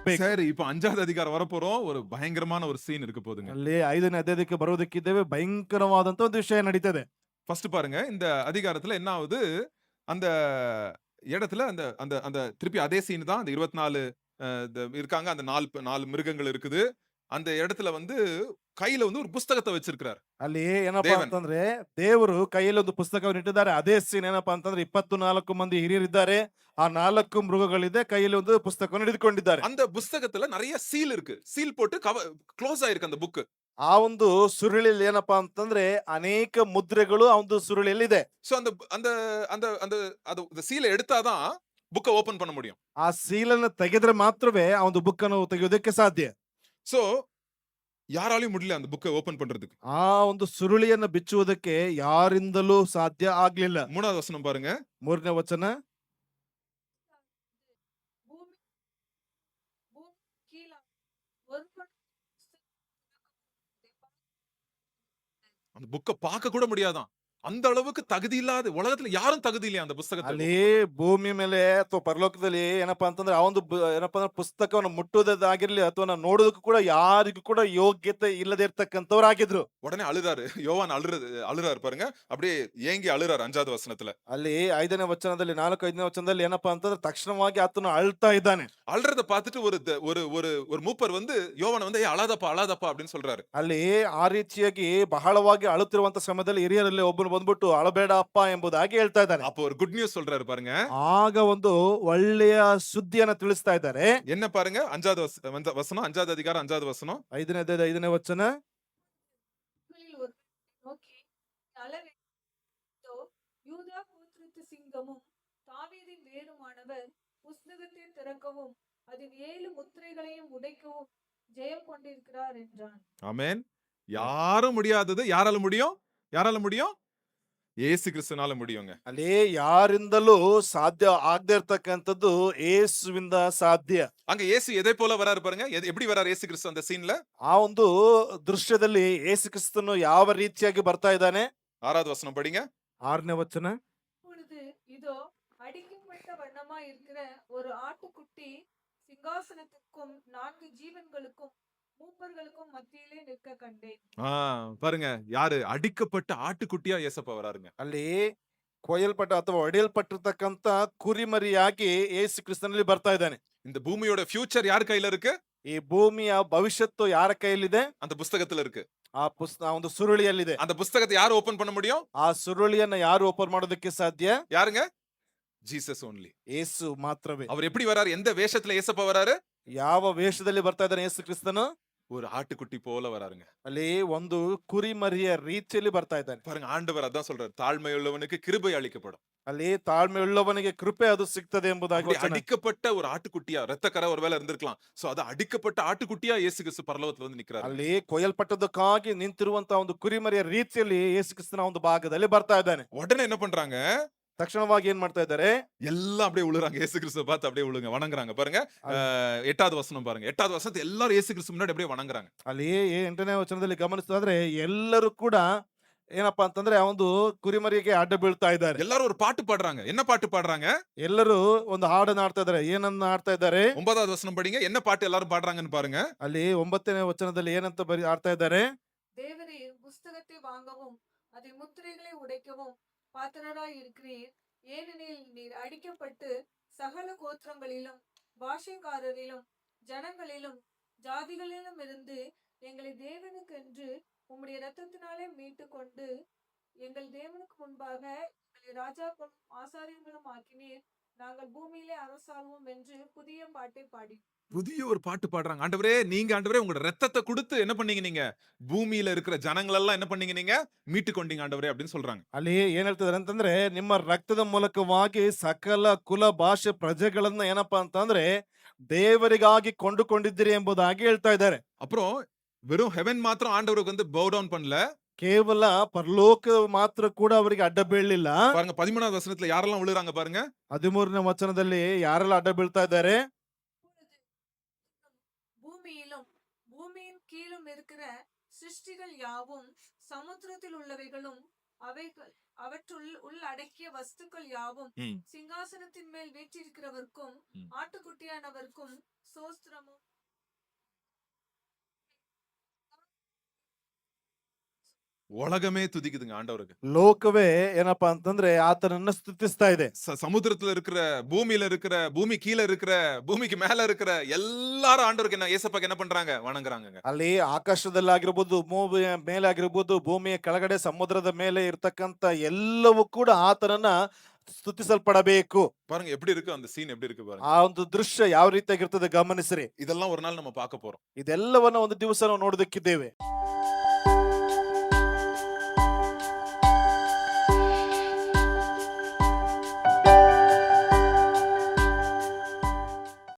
ಆಗಬೇಕು. சரி, இப்ப 5வது அதிகாரம் வரப்போறோம். ஒரு பயங்கரமான ஒரு சீன் இருக்க போதுங்க. ಅಲ್ಲಿ 5ನೇ ಅಧ್ಯಾಯಕ್ಕೆ ಬರೋದಕ್ಕಿದ್ದೇವೆ. ಭಯಂಕರವಾದಂತ ಒಂದು ವಿಷಯ ನಡೀತದೆ. ஃபர்ஸ்ட் பாருங்க, இந்த அதிகாரத்துல என்ன ஆவுது? அந்த இடத்துல அந்த அந்த அந்த திருப்பி அதே சீன் தான். அந்த 24 இருக்காங்க. அந்த 4 மிருகங்கள் இருக்குது. அந்த இடத்துல வந்து கையில வந்து ஒரு புஸ்தகத்த வச்சிருக்கிறார் ಅಲ್ಲಿ ಏನಪ್ಪಾ தேவன். ಅಂತಂದ್ರೆ ದೇವರು ಕೈಯಲ್ಲಿ ಒಂದು ಪುಸ್ತಕವನ್ನು ಇಟ್ಟಿದ್ದಾರೆ. ಅದೇ ಸೀನ್ ಏನಪ್ಪಾ ಅಂತಂದ್ರೆ 24 ಮಂದಿ ಹಿರಿಯರಿದ್ದಾರೆ. ಆ 4 ಮೃಗಗಳಿದೆ. ಕೈಯಲ್ಲಿ ಒಂದು ಪುಸ್ತಕವನ್ನು ಹಿಡಿದುಕೊಂಡಿದ್ದಾರೆ. அந்த புஸ்தகத்துல நெறைய சீல் இருக்கு. சீல் போட்டு க்ளோஸ் ஆயிருக்கு அந்த புக். ಆ ಒಂದು ಸುರುಳಿಯಲ್ಲಿ ಏನಪ್ಪಾ ಅಂತಂದ್ರೆ ಅನೇಕ ಮುದ್ರೆಗಳು ಆ ಒಂದು ಸುರುಳಿಯಲ್ಲಿದೆ. சோ அந்த அந்த அந்த அந்த அந்த சீல எடுத்தா தான் புக்க ஓப்பன் பண்ண முடியும். ಆ ಸೀಲನ್ನು ತೆಗೆದ್ರೆ ಮಾತ್ರವೇ ಆ ಒಂದು ಬುಕ್ ಅನ್ನು ತೆಗೆಯೋದಕ್ಕೆ ಸಾಧ್ಯ. சோ யாராலயும் முடியல அந்த புக்க ஓப்பன் பண்றதுக்கு. ಆ ಒಂದು ಸುರುಳಿಯನ್ನು ಬಿಚ್ಚುವುದಕ್ಕೆ ಯಾರಿಂದಲೂ ಸಾಧ್ಯ ಆಗ್ಲಿಲ್ಲ. 3வது வசனம் பாருங்க. 3ನೇ ವಚನ. பூமி பூமி கீழா ஒருவன் அந்த புக்க பார்க்க கூட முடியாதாம். அந்த அளவுக்கு தகுதி இல்லாத உலகத்துல யாரும் தகுதி இல்லையா அந்த புஸ்தகத்தை. ಅಲ್ಲಿ ಭೂಮಿ ಮೇಲೆ ಅಥವಾ ಪರಲೋಕದಲ್ಲಿ ಏನಪ್ಪಾ ಅಂತಂದ್ರೆ ಆ ಒಂದು ಏನಪ್ಪಾ ಅಂದ್ರೆ ಪುಸ್ತಕವನ್ನು ಮುಟ್ಟುವುದಾಗಿರ್ಲಿ ಅಥವಾ ನೋಡೋದಕ್ಕೂ ಕೂಡ ಯಾರಿಗೂ ಕೂಡ ಯೋಗ್ಯತೆ ಇಲ್ಲದೆ ಇರ್ತಕ್ಕಂಥವ್ರಾಗಿದ್ರು. உடனே அழுறாரு. யோவான் அழுறாரு பாருங்க. அப்படியே ஏங்கி அழுறாரு 5வது வசனத்துல. ಅಲ್ಲಿ 5ನೇ ವಚನದಲ್ಲಿ 4-5ನೇ ವಚನದಲ್ಲಿ ಏನಪ್ಪಾ ಅಂತಂದ್ರೆ ತಕ್ಷಣವಾಗಿ ಆತನು ಅಳ್ತಾ ಇದ್ದಾನೆ. அழுறத பார்த்துட்டு ஒரு ஒரு ஒரு ஒரு மூப்பர் வந்து யோவான வந்து "ஏய் அழாதப்பா அழாதப்பா" அப்படின்னு சொல்றாரு. ಅಲ್ಲಿ ಆ ರೀತಿಯಾಗಿ ಬಹಳವಾಗಿ ಅಳುತ್ತಿರುವಂತ ಸಮಯದಲ್ಲಿ ಹಿರಿಯರಲ್ಲಿ ಒಬ್ಬನು ಬಂದ್ಬಿಟ್ಟು ಅಳಬೇಡ ಅಪ್ಪ ಎಂಬುದಾಗಿ ಹೇಳ್ತಾ ಇದ್ದಾನೆ. அப்போ ஒரு குட் நியூஸ் சொல்றாரு பாருங்க. ಆಗ ಒಂದು ಒಳ್ಳೆಯ ಸುದ್ದಿಯನ್ನ ತಿಳಿಸ್ತಾ ಇದ್ದಾರೆ. என்ன பாருங்க 5வது வசனம் 5வது அதிகாரம் 5வது வசனம். 5ನೇ ಅಧ್ಯಾಯದ 5ನೇ ವಚನ. ஒரு நோக்கி அளவேதோ யூதா கோத்திரத்து சிங்கமும் தாவீதின் வேருமானவர் புஸ்தகத்தை திறக்கவும் அதின் 7 முத்திரைகளையும் உடைக்கவும் ஜெயம் கொண்டிருக்கிறார் என்றான். ஆமென். யாரும் முடியாதது யாரால முடியும்? யாரால முடியும்? இயேசு கிறிஸ்துனால முடியுங்க. ಅಲ್ಲಿ ಯಾರಿಂದಲೂ ಸಾಧ್ಯ ಆಗದೆ ಇರ್ತಕ್ಕಂಥದ್ದು ಯೇಸುವಿಂದ ಸಾಧ್ಯ. அங்க இயேசு எதை போல வராரு பாருங்க. எப்படி வராரு இயேசு கிறிஸ்து அந்த சீன்ல? ಆ ಒಂದು ದೃಶ್ಯದಲ್ಲಿ ಯೇಸು ಕ್ರಿಸ್ತನು ಯಾವ ರೀತಿಯಾಗಿ ಬರ್ತಾ ಇದ್ದಾನೆ? 6வது வசனம் படிங்க. 6ನೇ ವಚನ. இப்பொழுது இதோ அடிக்கப்பட்ட வண்ணமாய் இருக்கிற ஒரு ஆட்டுக்குட்டி சிங்காசனத்துக்கும் 4 ஜீவன்களுக்கும் மூப்பர்களுக்கும் மத்தியிலே நிற்க கண்டேன். பாருங்க யாரு அடிக்கப்பட்ட ஆட்டுக்குட்டியா இயேசப்பா வராருங்க. ಅಲ್ಲಿ ಕೊಯ್ಯಲ್ಪಟ್ಟ ಅಥವಾ ಹೊಡೆಯಲ್ಪಟ್ಟಿರ್ತಕ್ಕಂಥ ಕುರಿಮರಿಯಾಗಿ ಯೇಸು ಕ್ರಿಸ್ತನಲ್ಲಿ ಬರ್ತಾ ಇದ್ದಾನೆ. இந்த பூமியோட ஃபியூச்சர் யார் கையில இருக்கு? ಈ ಭೂಮಿಯ ಭವಿಷ್ಯತ್ತು ಯಾರ ಕೈಯಲ್ಲಿದೆ? அந்த புஸ்தகத்துல இருக்கு. ಆ ಒಂದು ಸುರುಳಿಯಲ್ಲಿದೆ. அந்த புஸ்தகத்தை யார் ஓபன் பண்ண முடியும்? ಆ ಸುರುಳಿಯನ್ನ ಯಾರು ಓಪನ್ ಮಾಡೋದಕ್ಕೆ ಸಾಧ್ಯ? யாருங்க? Jesus only. ಯೇಸು ಮಾತ್ರವೇ. அவர் எப்படி வராரு? எந்த வேஷத்துல இயேசப்பா வராரு? ಯಾವ ವೇಷದಲ್ಲಿ ಬರ್ತಾ ಇದ್ದಾನೆ ಯೇಸು ಕ್ರಿಸ್ತನು? ஒரு ஆட்டுக்குட்டி போல வராருங்க. ಅಲ್ಲಿ ಒಂದು ಕುರಿಮರಿಯ ರೀತಿಯಲ್ಲಿ ಬರ್ತಾ ಇದ್ದಾನೆ. பாருங்க ஆண்டவர் அதான் சொல்றாரு. தாழ்மையுள்ளவனுக்கு கிருபை அளிக்கப்படும். ಅಲ್ಲಿ ತಾಳ್ಮೆಯುಳ್ಳವನಿಗೆ ಕೃಪೆ ಅದು ಸಿಗ್ತದೆ ಎಂಬುದಾಗಿ அப்படி ವಚನ. அடிக்கப்பட்ட ஒரு ஆட்டுக்குட்டியா ரத்தக்கரை ஒருவேளை இருந்திருக்கலாம். சோ அது அடிக்கப்பட்ட ஆட்டுக்குட்டியா இயேசு கிறிஸ்து பரலோகத்துல வந்து நிக்கிறாரு. ಅಲ್ಲಿ ಕೊಯ್ಯಲ್ಪಟ್ಟದಕ್ಕಾಗಿ ನಿಂತಿರುವಂತಹ ಒಂದು ಕುರಿಮರಿಯ ರೀತಿಯಲ್ಲಿ ಯೇಸು ಕ್ರಿಸ್ತನ ಒಂದು ಭಾಗದಲ್ಲಿ ಬರ್ತಾ ಇದ್ದಾನೆ. உடனே என்ன பண்றாங்க? ತಕ್ಷಣವಾಗಿ ಏನ್ ಮಾಡ್ತಾ ಇದ್ದಾರೆ? எல்லாம் அப்படியே உழுறாங்க. இயேசு கிறிஸ்துவை பார்த்து அப்படியே உழுங்க வணங்குறாங்க பாருங்க. 8வது வசனம் பாருங்க. 8வது வசனத்தை எல்லாரும் இயேசு கிறிஸ்து முன்னாடி அப்படியே வணங்குறாங்க. ಅಲ್ಲಿ 8ನೇ ವಚನದಲ್ಲಿ ಗಮನಿಸಿದ್ರೆ ಎಲ್ಲರೂ ಕೂಡ ಏನಪ್ಪಾ ಅಂತಂದ್ರೆ ಆ ಒಂದು ಕುರಿಮರಿಗೆ ಅಡ್ಡ ಬೀಳ್ತಾ ಇದ್ದಾರೆ. எல்லாரும் ஒரு பாட்டு பாடுறாங்க. என்ன பாட்டு பாடுறாங்க? ಎಲ್ಲರೂ ಒಂದು ಹಾಡನ್ನ ಆಡ್ತಾ ಇದ್ದಾರೆ. ಏನನ್ನ ಆಡ್ತಾ ಇದ್ದಾರೆ? 9வது வசனம் படிங்க. என்ன பாட்டு எல்லாரும் பாடுறாங்கன்னு பாருங்க. ಅಲ್ಲಿ 9ನೇ ವಚನದಲ್ಲಿ ಏನಂತ ಆಡ್ತಾ ಇದ್ದಾರೆ? தேவரே புஸ்தகத்தை வாங்கவும் அதை முத்திரைகளை உடைக்கவும் பாத்திரராய் இருக்கிறீர். ஏனெனில் நீர் அடிக்கப்பட்டு சகல கோத்திரங்களிலும் பாஷைக்காரரிலும் ஜனங்களிலும் ஜாதிகளிலும் இருந்து எங்களை தேவனுக்கென்று உம்முடைய இரத்தத்தினாலே மீட்டு கொண்டு எங்கள் தேவனுக்கு முன்பாக எங்களை ராஜாக்களும் ஆசாரியர்களும் ஆக்கினீர். நாங்கள் பூமியிலே அரசாளுவோம் என்று புதிய பாட்டை பாடி புதிய ஒரு பாட்டு பாடுறாங்க. ஆண்டவரே நீங்க ஆண்டவரே உங்களோட ரத்தத்தை கொடுத்து என்ன பண்ணீங்க? நீங்க பூமியில இருக்கிற ஜனங்களெல்லாம் என்ன பண்ணீங்க? நீங்க மீட்டு கொண்டீங்க ஆண்டவரே அப்படின்னு சொல்றாங்க. ಅಲ್ಲಿ ಏನ್ ಹೇಳ್ತಿದಾರೆ ಅಂತಂದ್ರೆ ನಿಮ್ಮ ರಕ್ತದ ಮೂಲಕವಾಗಿ ಸಕಲ ಕುಲ ಭಾಷೆ ಪ್ರಜೆಗಳನ್ನ ಏನಪ್ಪಾ ಅಂತಂದ್ರೆ ದೇವರಿಗಾಗಿ ಕೊಂಡುಕೊಂಡಿದ್ದೀರಿ ಎಂಬುದಾಗಿ ಹೇಳ್ತಾ ಇದ್ದಾರೆ. அப்புறம் வெறும் ஹெவன் மாத்திரம் ஆண்டவருக்கு வந்து பவ் டவுன் பண்ணல. ಕೇವಲ ಪರಲೋಕ ಮಾತ್ರ ಕೂಡ ಅವರಿಗೆ ಅಡ್ಡ ಬೀಳಲಿಲ್ಲ. பாருங்க 13வது வசனத்துல யாரெல்லாம் விழுறாங்க பாருங்க. 13ನೇ ವಚನದಲ್ಲಿ ಯಾರೆಲ್ಲ ಅಡ್ಡ ಬೀಳ್ತಾ ಇದ್ದಾರೆ? பூமியிலும் பூமியின் கீழும் இருக்கிற சிருஷ்டிகள் யாவும் சமுத்திரத்தில் உள்ளவைகளும் அவைகள் அவற்றுள் உள்ளடக்கிய வஸ்துக்கள் யாவும் ம். சிங்காசனத்தின் மேல் வீற்றிருக்கிறவர்க்கும் ம். ஆட்டுக்குட்டியானவர்க்கும் சோஸ்திரமும் உலகமே துதிக்குதுங்க ஆண்டவருக்கு. ಲೋಕವೇ ಏನಪ್ಪಾ ಅಂತಂದ್ರೆ ಆತನನ್ನ ಸ್ತುತಿಸ್ತಾ ಇದೆ. சமுத்திரத்துல இருக்கிற, பூமி கீழ இருக்கிற, பூமிக்கு மேல இருக்கிற எல்லாரும் ஆண்டவருக்கு ஏசப்பாக்கு என்ன பண்றாங்க? வணங்குறாங்கங்க. ಅಲ್ಲಿ ಆಕಾಶದಲ್ಲಾಗಿರ್ಬೋದು, ಭೂಮಿಯ ಮೇಲೆ ಆಗಿರ್ಬೋದು, ಭೂಮಿಯ ಕೆಳಗಡೆ ಸಮುದ್ರದ ಮೇಲೆ ಇರ್ತಕ್ಕಂತ ಎಲ್ಲವೂ ಕೂಡ ಆತನನ್ನ ಸ್ತುತಿಸಲ್ಪಡಬೇಕು. பாருங்க எப்படி இருக்கு அந்த சீன் எப்படி இருக்கு பாருங்க. ಆ ಒಂದು ದೃಶ್ಯ ಯಾವ ರೀತಿಯಾಗಿರ್ತದೆ ಗಮನಿಸ್ರಿ. இதெல்லாம் ஒரு நாள் நம்ம பார்க்க போறோம். ಇದೆಲ್ಲವನ್ನ ಒಂದು ದಿವಸ ನಾವು ನೋಡೋದಕ್ಕಿದ್ದೇವೆ.